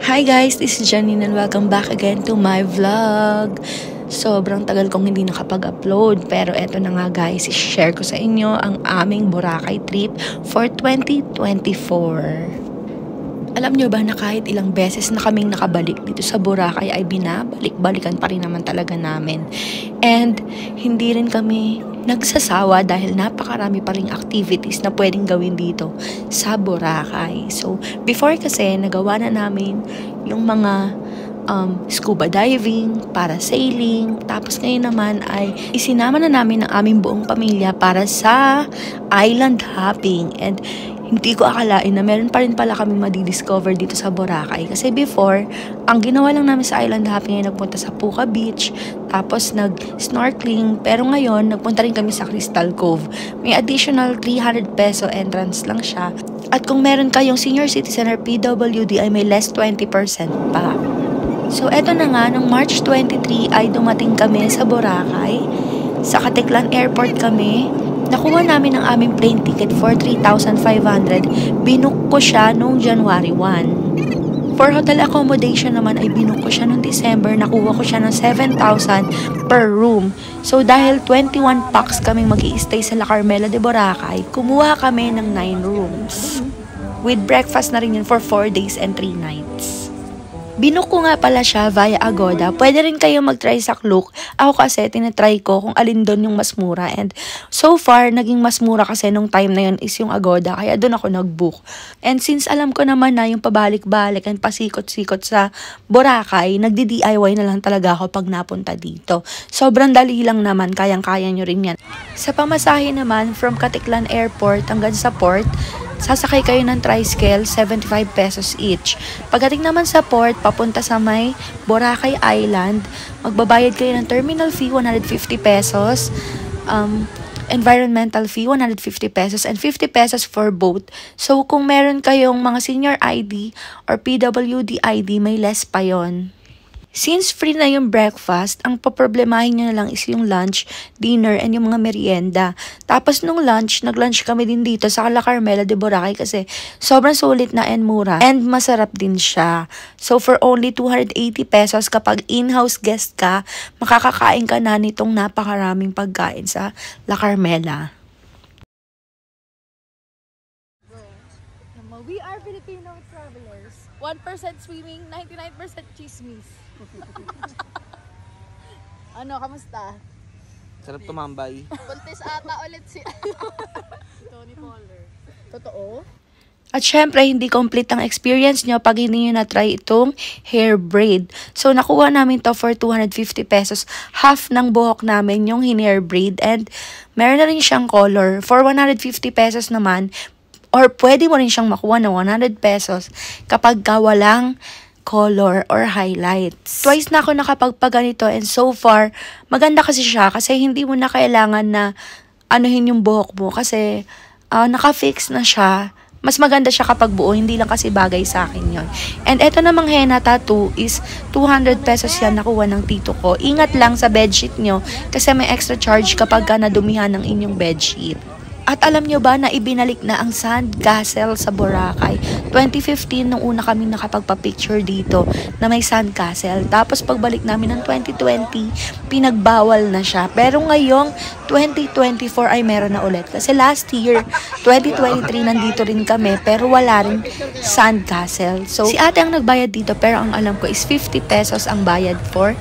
Hi guys, this is Janine and welcome back again to my vlog. Sobrang tagal kong hindi nakapag-upload pero eto na nga guys, i-share ko sa inyo ang aming Boracay trip for 2024. Alam nyo ba na kahit ilang beses na kaming nakabalik dito sa Boracay ay binabalik-balikan pa rin naman talaga namin. And hindi rin kami nagsasawa dahil napakarami pa ring activities na pwedeng gawin dito sa Boracay. So, before kasi nagawa na namin yung mga scuba diving, parasailing, tapos ngayon naman ay isinama na namin ang aming buong pamilya para sa island hopping. And hindi ko akalain na meron pa rin pala kami madidiscover dito sa Boracay. Kasi before, ang ginawa lang namin sa island hopping ay nagpunta sa Puka Beach, tapos nag-snorkeling, pero ngayon, nagpunta rin kami sa Crystal Cove. May additional 300 peso entrance lang siya. At kung meron kayong senior citizen or PWD ay may less 20% pa. So, eto na nga, nung March 23 ay dumating kami sa Boracay. Sa Caticlan Airport kami. Nakuha namin ang aming plane ticket for 3,500. Binook ko siya noong January 1. For hotel accommodation naman ay binook ko siya noong December. Nakuha ko siya ng 7,000 per room. So dahil 21 packs kaming mag-i-stay sa La Carmela de Boracay, kumuha kami ng 9 rooms. With breakfast na rin yun for 4 days and 3 nights. Binook ko nga pala siya via Agoda. Pwede rin kayo mag-try sa Klook. Ako kasi, tinatry ko kung alin doon yung mas mura. And so far, naging mas mura kasi nung time na yun is yung Agoda. Kaya doon ako nag-book. And since alam ko naman na yung pabalik-balik and pasikot-sikot sa Boracay, nagdi-DIY na lang talaga ako pag napunta dito. Sobrang dali lang naman. Kayang-kaya nyo rin yan. Sa pamasahe naman, from Caticlan Airport hanggang sa port, sasakay kayo ng tricycle, 75 pesos each. Pagdating naman sa port, papunta sa may Boracay Island, magbabayad kayo ng terminal fee, 150 pesos, environmental fee, 150 pesos, and 50 pesos for boat. So, kung meron kayong mga senior ID or PWD ID, may less pa yon. Since free na yung breakfast, ang paproblemahin nyo na lang is yung lunch, dinner, and yung mga merienda. Tapos nung lunch, nag-lunch kami din dito sa La Carmela de Boracay kasi sobrang sulit na and mura. And masarap din siya. So for only 280 pesos kapag in-house guest ka, makakakain ka na nitong napakaraming pagkain sa La Carmela. We are Filipino travelers. 1% swimming, 99% chismis. Ano, kamusta? Sarap tumambay. Buntis ata ulit si Tony Poller. Totoo? At syempre, hindi complete ang experience nyo pag hindi nyo na-try itong hair braid. So, nakuha namin to for 250 pesos. Half ng buhok namin yung hair braid. And meron na rin siyang color. For 150 pesos naman, or pwede mo rin siyang makuha ng 100 pesos kapag walang color or highlights. Twice na ako nakapagpaganito and so far, maganda kasi siya kasi hindi mo na kailangan na anuhin yung buhok mo kasi naka-fix na siya. Mas maganda siya kapag buo, hindi lang kasi bagay sa akin yon. And eto namang henna tattoo is 200 pesos yan nakuha ng tito ko. Ingat lang sa bedsheet nyo kasi may extra charge kapag nadumihan ng inyong bedsheet. At alam nyo ba na ibinalik na ang Sand Castle sa Boracay? 2015 nung una kami nakapagpa-picture dito na may Sand Castle. Tapos pagbalik namin ng 2020, pinagbawal na siya. Pero ngayong 2024 ay meron na ulit. Kasi last year, 2023, nandito rin kami pero wala rin Sand Castle. So si ate ang nagbayad dito pero ang alam ko is 50 pesos ang bayad for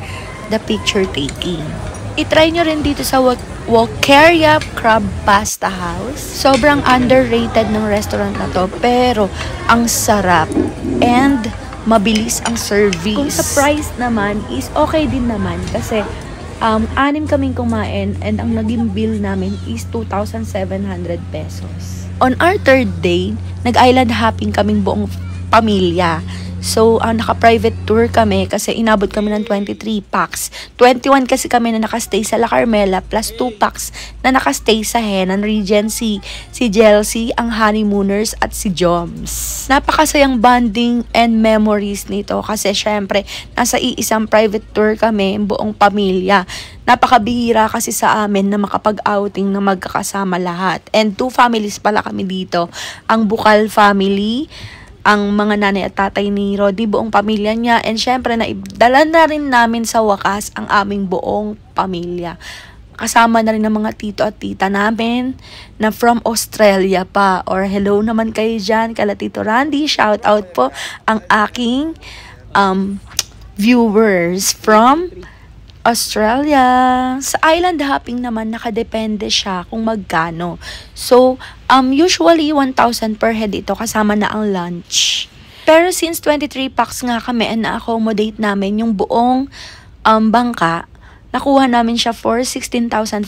the picture taking. I-try nyo rin dito sa Walkeria Crab Pasta House. Sobrang underrated ng restaurant na to, pero ang sarap and mabilis ang service. Kung sa price naman is okay din naman kasi 6 kaming kumain and ang naging bill namin is 2,700 pesos. On our 3rd day, nag-island hopping kaming buong pamilya. So, naka-private tour kami kasi inabot kami ng 23 packs. 21 kasi kami na nakastay sa La Carmela plus 2 packs na nakastay sa Henan Regency. Si Jelsie, ang honeymooners at si Joms. Napakasayang bonding and memories nito kasi syempre nasa iisang private tour kami buong pamilya. Napakabihira kasi sa amin na makapag-outing na magkakasama lahat. And 2 families pala kami dito. Ang Bukal family, ang mga nanay at tatay ni Rodney, buong pamilya niya. And syempre, naidala na rin namin sa wakas ang aming buong pamilya. Kasama na rin ng mga tito at tita namin na from Australia pa. Or hello naman kayo dyan, kala Tito Randy. Shout out po ang aking viewers from Australia. Sa island hopping naman, nakadepende siya kung magkano. So, usually 1,000 per head ito kasama na ang lunch. Pero since 23 packs nga kami and na-accommodate namin yung buong bangka, nakuha namin siya for 16,500.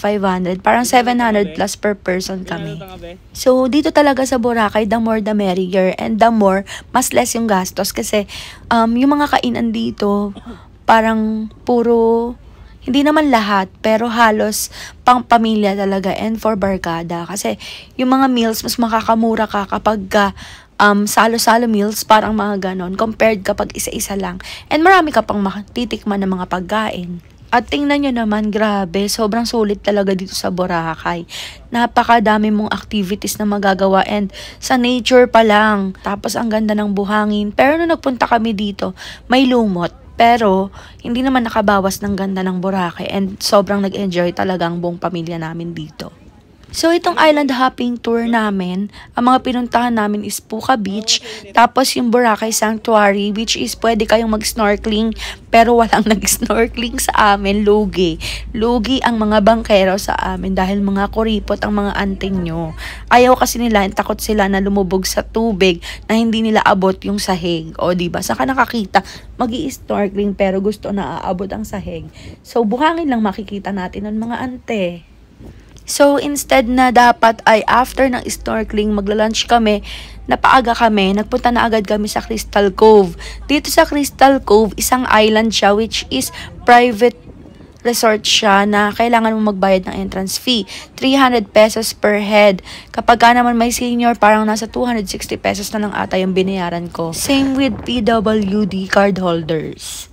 Parang 700 plus per person kami. So, dito talaga sa Boracay, the more the merrier. And the more, mas less yung gastos. Kasi, yung mga kainan dito, parang puro, hindi naman lahat, pero halos pang pamilya talaga and for barkada. Kasi yung mga meals, mas makakamura ka kapag salo-salo meals, parang mga ganon, compared kapag isa-isa lang. And marami ka pang titikman ng mga pagkain. At tingnan nyo naman, grabe, sobrang sulit talaga dito sa Boracay. Napakadami mong activities na magagawa and sa nature pa lang. Tapos ang ganda ng buhangin. Pero nung nagpunta kami dito, may lumot. Pero, hindi naman nakabawas ng ganda ng Boracay and sobrang nag-enjoy talaga ang buong pamilya namin dito. So, itong island hopping tour namin, ang mga pinuntahan namin is Puka Beach, tapos yung Boracay Sanctuary, which is pwede kayong mag-snorkeling, pero walang nag-snorkeling sa amin, lugi. Lugi ang mga bangkero sa amin dahil mga kuripot ang mga anting nyo. Ayaw kasi nila, takot sila na lumubog sa tubig na hindi nila abot yung sahig. O, diba? Saan ka nakakita? Mag-i-snorkeling pero gusto na aabot ang sahig. So, buhangin lang makikita natin ng mga ante. So, instead na dapat ay after ng snorkeling, magla-lunch kami, napaaga kami, nagpunta na agad kami sa Crystal Cove. Dito sa Crystal Cove, isang island siya which is private resort siya na kailangan mo magbayad ng entrance fee. 300 pesos per head. Kapag ka naman may senior, parang nasa 260 pesos na lang ata yung binayaran ko. Same with PWD card holders.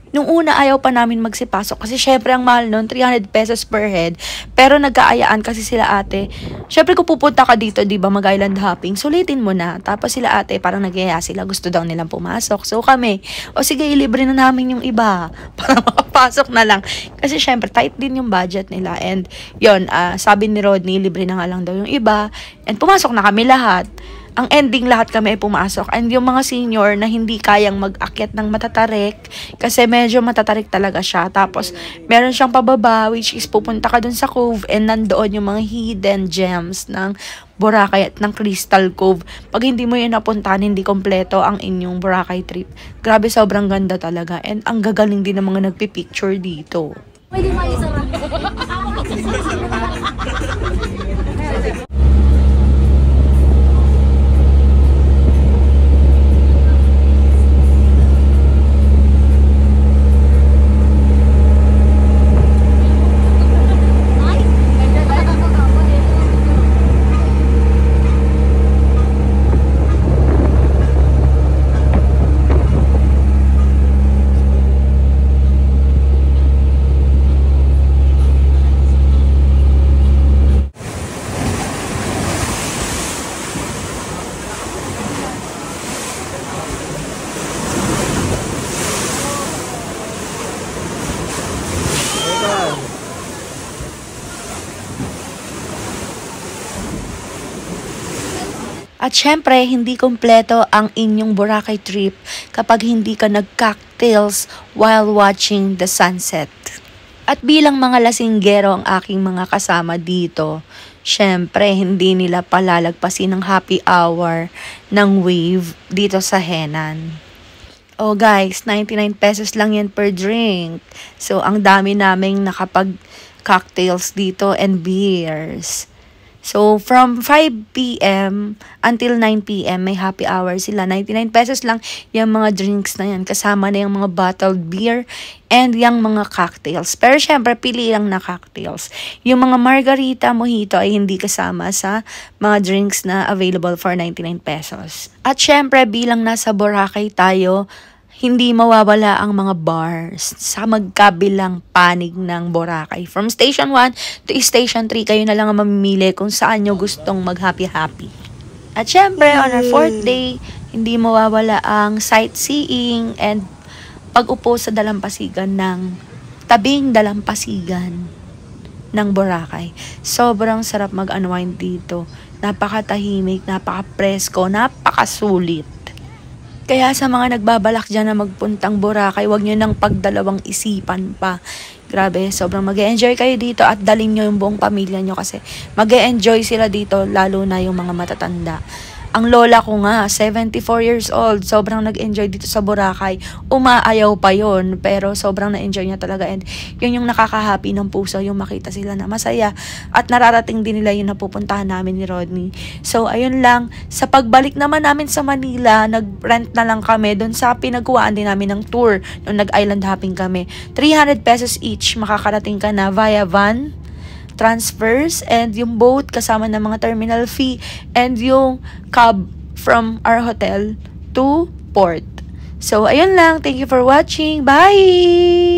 Nung una, ayaw pa namin magsipasok kasi syempre ang mahal nun, 300 pesos per head. Pero nagkaayaan kasi sila ate. Syempre kung pupunta ka dito, di ba, mag-island hopping, sulitin mo na. Tapos sila ate, parang nagyaya sila, gusto daw nilang pumasok. So kami, o sige, ilibre na namin yung iba para makapasok na lang. Kasi syempre, tight din yung budget nila. And yon, sabi ni Rodney, libre na nga lang daw yung iba. And pumasok na kami lahat. Ang ending, lahat kami ay pumasok. And yung mga senior na hindi kayang mag-akyat ng matatarik, kasi medyo matatarik talaga siya. Tapos, meron siyang pababa, which is pupunta ka dun sa cove, and nandoon yung mga hidden gems ng Boracay at ng Crystal Cove. Pag hindi mo yun napuntahan, hindi kompleto ang inyong Boracay trip. Grabe, sobrang ganda talaga. And ang gagaling din ng mga nagpipicture dito. Pwede may isa lang. At syempre, hindi kompleto ang inyong Boracay trip kapag hindi ka nag-cocktails while watching the sunset. At bilang mga lasinggero ang aking mga kasama dito, syempre, hindi nila palalagpasin ng happy hour ng wave dito sa Henan. Oh guys, 99 pesos lang yan per drink. So, ang dami naming nakapag-cocktails dito and beers. So, from 5 p.m. until 9 p.m. may happy hour sila. 99 pesos lang yung mga drinks na yan. Kasama na yung mga bottled beer and yung mga cocktails. Pero syempre, pili lang na cocktails. Yung mga margarita, mojito ay hindi kasama sa mga drinks na available for 99 pesos. At syempre, bilang nasa Boracay tayo, hindi mawawala ang mga bars sa magkabilang panig ng Boracay. From Station 1 to Station 3, kayo na lang ang mamimili kung saan nyo gustong mag-happy-happy. At syempre, on our 4th day, Hindi mawawala ang sightseeing and pag-upo sa dalampasigan ng tabing dalampasigan ng Boracay. Sobrang sarap mag-unwind dito. Napakatahimik, napaka-presko, napakasulit. Kaya sa mga nagbabalak dyan na magpuntang Boracay, huwag nyo nang pagdalawang isipan pa. Grabe, sobrang mag-e-enjoy kayo dito at dalhin nyo yung buong pamilya nyo kasi mag-e-enjoy sila dito, lalo na yung mga matatanda. Ang lola ko nga, 74 years old, sobrang nag-enjoy dito sa Boracay. Umaayaw pa yon, pero sobrang na-enjoy niya talaga. And yun yung nakaka-happy ng puso, yung makita sila na masaya. At nararating din nila yung napupuntahan namin ni Rodney. So, ayun lang. Sa pagbalik naman namin sa Manila, nag-rent na lang kami. Doon sa pinagkuhaan din namin ng tour, nung nag-island hopping kami. 300 pesos each, makakarating ka na via van, transfers, and yung boat kasama ng mga terminal fee, and yung cab from our hotel to port. So, ayun lang. Thank you for watching. Bye!